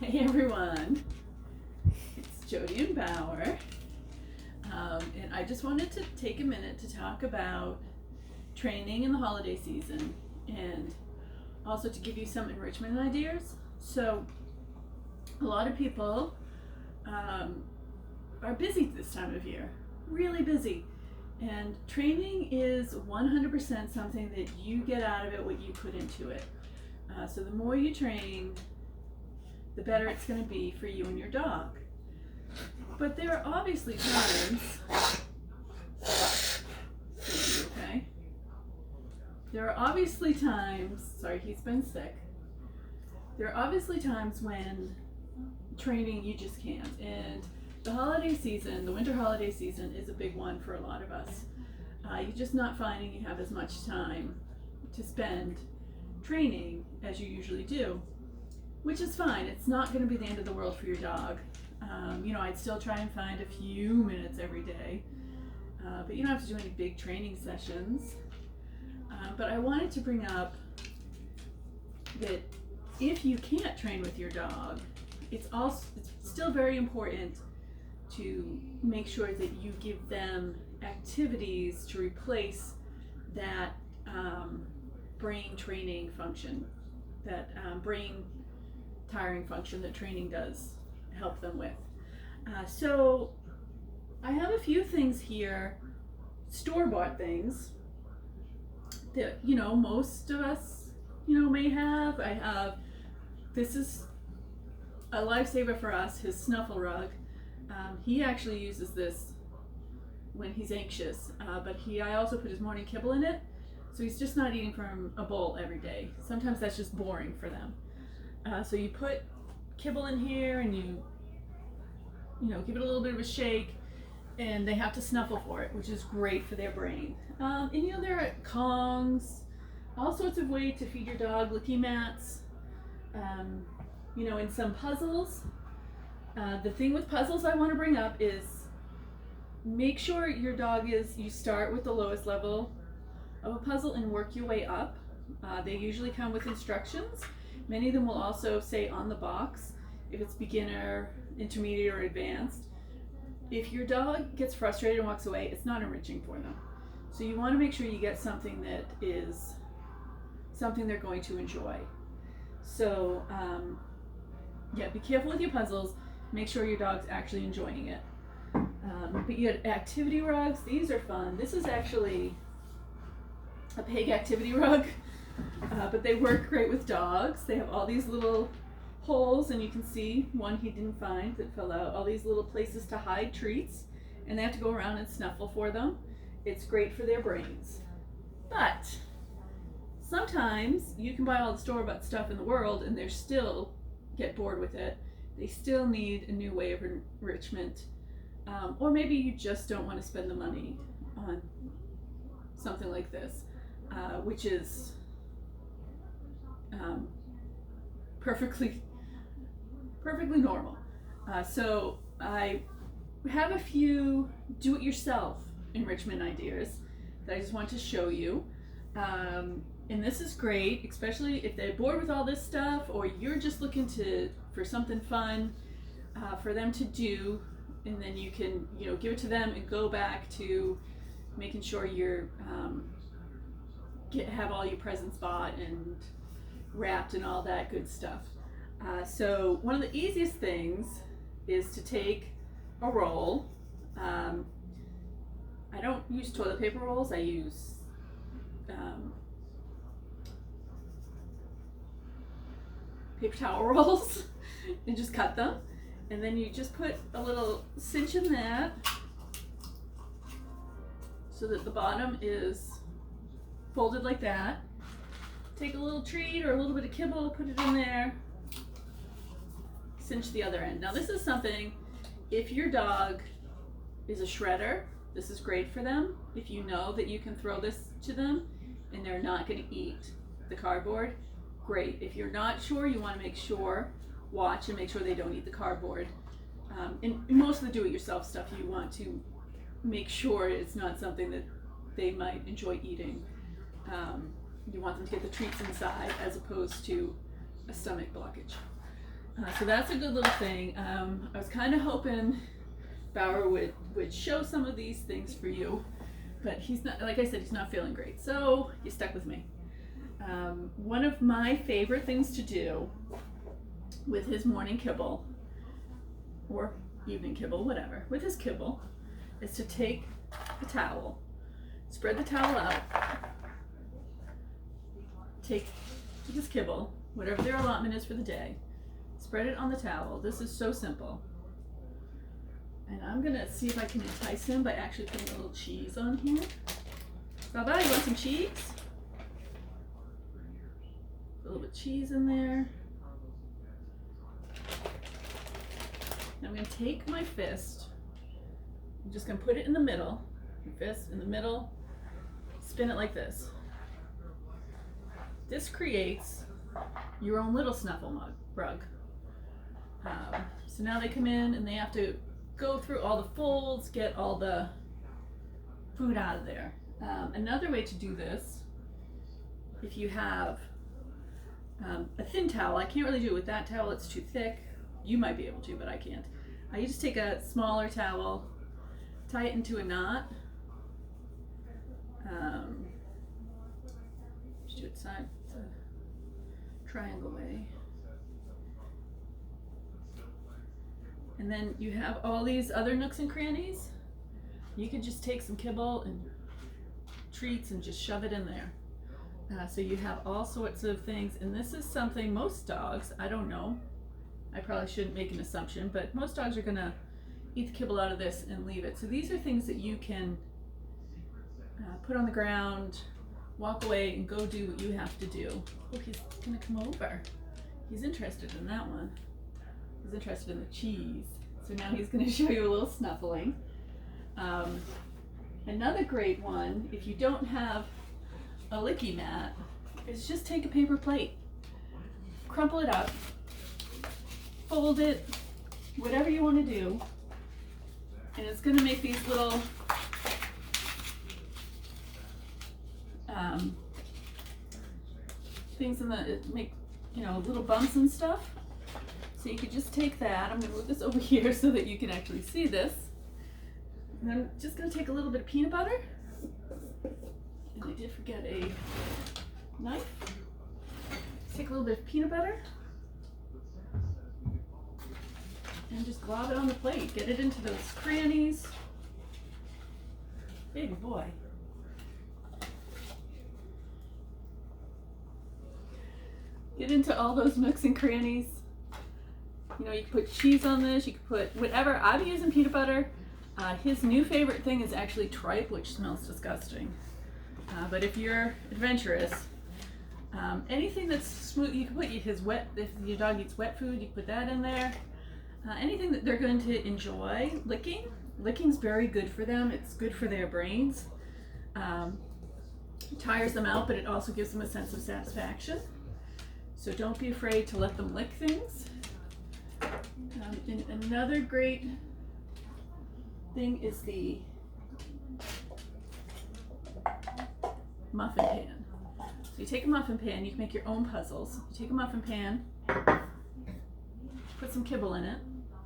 Hey everyone, it's Jodi and Bauer, and I just wanted to take a minute to talk about training in the holiday season and also to give you some enrichment ideas. So, a lot of people are busy this time of year, really busy, and training is 100% something that you get out of it what you put into it. So, the more you train, the better it's going to be for you and your dog. But there are obviously times, okay? There are obviously times, sorry, he's been sick. There are obviously times when training you just can't. And the holiday season, the winter holiday season, is a big one for a lot of us. You're just not finding you have as much time to spend training as you usually do. Which is fine. It's not going to be the end of the world for your dog. I'd still try and find a few minutes every day, but you don't have to do any big training sessions. But I wanted to bring up that if you can't train with your dog, it's still very important to make sure that you give them activities to replace that brain training function, that brain tiring function that training does help them with. So I have a few things here, store-bought things that most of us may have. This is a lifesaver for us, his snuffle rug. He actually uses this when he's anxious, but I also put his morning kibble in it, so he's just not eating from a bowl every day. Sometimes that's just boring for them. So you put kibble in here and you give it a little bit of a shake, and they have to snuffle for it, which is great for their brain. And there are Kongs, all sorts of ways to feed your dog, licky mats, in some puzzles. The thing with puzzles I want to bring up is make sure your dog you start with the lowest level of a puzzle and work your way up. They usually come with instructions. Many of them will also say on the box if it's beginner, intermediate, or advanced. If your dog gets frustrated and walks away, it's not enriching for them. So you want to make sure you get something that is something they're going to enjoy. So be careful with your puzzles. Make sure your dog's actually enjoying it. But you had activity rugs. These are fun. This is actually a pig activity rug. But they work great with dogs. They have all these little holes, and you can see one he didn't find that fell out. All these little places to hide treats, and they have to go around and snuffle for them. It's great for their brains. But sometimes you can buy all the store-bought stuff in the world, and they still get bored with it. They still need a new way of enrichment. Or maybe you just don't want to spend the money on something like this, which is perfectly normal. So I have a few do-it-yourself enrichment ideas that I just want to show you. And this is great, especially if they're bored with all this stuff, or you're just looking for something fun for them to do, and then you can give it to them and go back to making sure you're have all your presents bought and wrapped and all that good stuff. So one of the easiest things is to take a roll. I don't use toilet paper rolls. I use paper towel rolls and just cut them. And then you just put a little cinch in that so that the bottom is folded like that. Take a little treat or a little bit of kibble, put it in there, cinch the other end. Now this is something, if your dog is a shredder, this is great for them. If you know that you can throw this to them and they're not going to eat the cardboard, great. If you're not sure, you want to watch and make sure they don't eat the cardboard. In most of the do-it-yourself stuff, you want to make sure it's not something that they might enjoy eating. You want them to get the treats inside as opposed to a stomach blockage. So that's a good little thing. I was kind of hoping Bauer would show some of these things for you, but he's not, like I said, he's not feeling great. So he's stuck with me. One of my favorite things to do with his morning kibble, or evening kibble, whatever, with his kibble, is to take a towel, spread the towel out, take his kibble, whatever their allotment is for the day, spread it on the towel. This is so simple. And I'm gonna see if I can entice him by actually putting a little cheese on here. Baba, you want some cheese? A little bit of cheese in there. Now I'm gonna take my fist, I'm just gonna put it in the middle, your fist in the middle, spin it like this. This creates your own little snuffle rug. So now they come in and they have to go through all the folds, get all the food out of there. Another way to do this, if you have a thin towel, I can't really do it with that towel, it's too thick. You might be able to, but I can't. You just take a smaller towel, tie it into a knot. Just do it side, triangle way. And then you have all these other nooks and crannies. You could just take some kibble and treats and just shove it in there. So you have all sorts of things, and this is something most dogs, I don't know, I probably shouldn't make an assumption, but most dogs are gonna eat the kibble out of this and leave it. So these are things that you can put on the ground, walk away and go do what you have to do. Oh, he's gonna come over. He's interested in that one. He's interested in the cheese. So now he's gonna show you a little snuffling. Another great one, if you don't have a licky mat, is just take a paper plate, crumple it up, fold it, whatever you want to do, and it's going to make these little things in the, make, you know, little bumps and stuff. So you could just take that. I'm going to move this over here so that you can actually see this. And I'm just going to take a little bit of peanut butter. And I did forget a knife. Take a little bit of peanut butter and just glob it on the plate. Get it into those crannies. Baby boy. Get into all those nooks and crannies. You know, you can put cheese on this, you can put whatever. I'm using peanut butter. His new favorite thing is actually tripe, which smells disgusting. But if you're adventurous, anything that's smooth, you can put his wet, if your dog eats wet food, you can put that in there. Anything that they're going to enjoy. Licking's very good for them. It's good for their brains. It tires them out, but it also gives them a sense of satisfaction. So don't be afraid to let them lick things. And another great thing is the muffin pan. So you take a muffin pan, you can make your own puzzles. You take a muffin pan, put some kibble in it,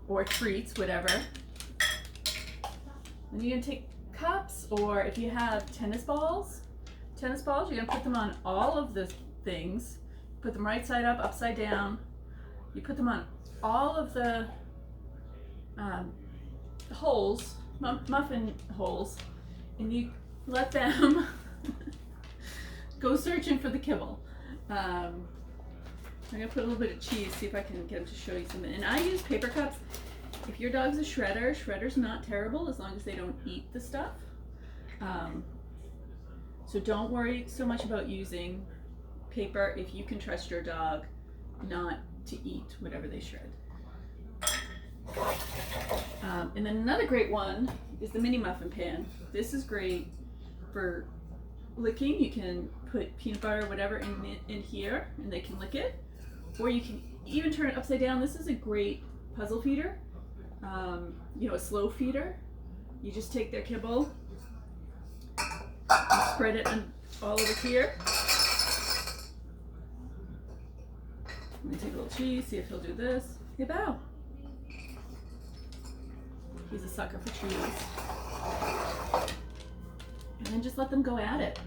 or treats, whatever. Then you're gonna take cups, or if you have tennis balls, you're gonna put them on all of the things. Put them right side up, upside down. You put them on all of the holes, muffin holes, and you let them go searching for the kibble. I'm gonna put a little bit of cheese, see if I can get him to show you something. And I use paper cups. If your dog's a shredder, shredder's not terrible as long as they don't eat the stuff. So don't worry so much about using paper if you can trust your dog not to eat whatever they shred. And then another great one is the mini muffin pan. This is great for licking. You can put peanut butter or whatever in here and they can lick it. Or you can even turn it upside down. This is a great puzzle feeder, you know, a slow feeder. You just take their kibble, spread it all over here. Let me take a little cheese, see if he'll do this. Hey, Bow. He's a sucker for cheese. And then just let them go at it.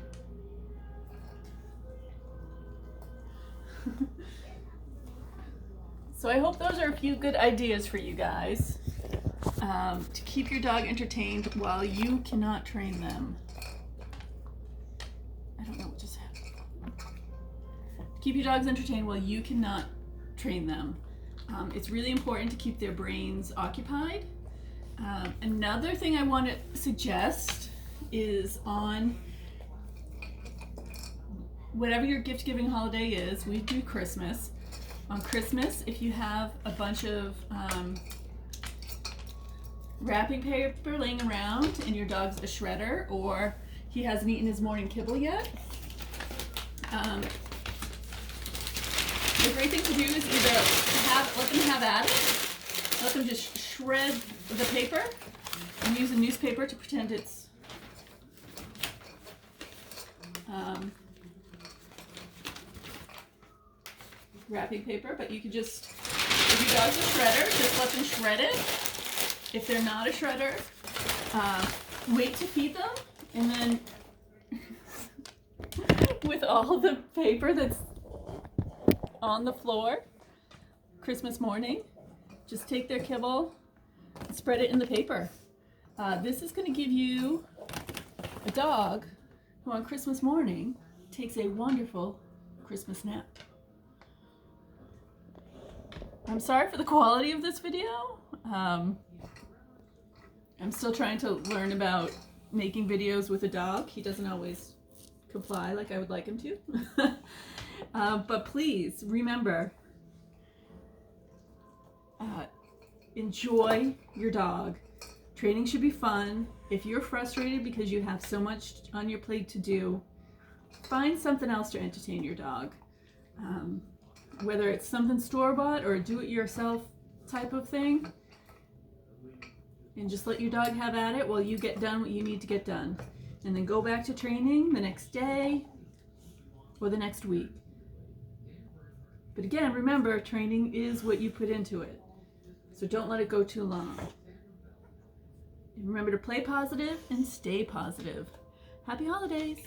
So I hope those are a few good ideas for you guys to keep your dog entertained while you cannot train them. I don't know what just happened. Keep your dogs entertained while you cannot train them. It's really important to keep their brains occupied. Another thing I want to suggest is on whatever your gift giving holiday is. We do Christmas. On Christmas, if you have a bunch of wrapping paper laying around and your dog's a shredder or he hasn't eaten his morning kibble yet, the great thing to do is either let them have at it, let them just shred the paper and use a newspaper to pretend it's wrapping paper, but you could just, if your dog's a shredder, just let them shred it. If they're not a shredder, wait to feed them, and then with all the paper that's on the floor Christmas morning, just take their kibble and spread it in the paper. This is going to give you a dog who on Christmas morning takes a wonderful Christmas nap. I'm sorry for the quality of this video. I'm still trying to learn about making videos with a dog. He doesn't always comply like I would like him to. But please remember, enjoy your dog. Training should be fun. If you're frustrated because you have so much on your plate to do, find something else to entertain your dog. Whether it's something store-bought or a do-it-yourself type of thing, and just let your dog have at it while you get done what you need to get done, and then go back to training the next day or the next week. But again, remember, training is what you put into it, so don't let it go too long. And remember to play positive and stay positive. Happy holidays!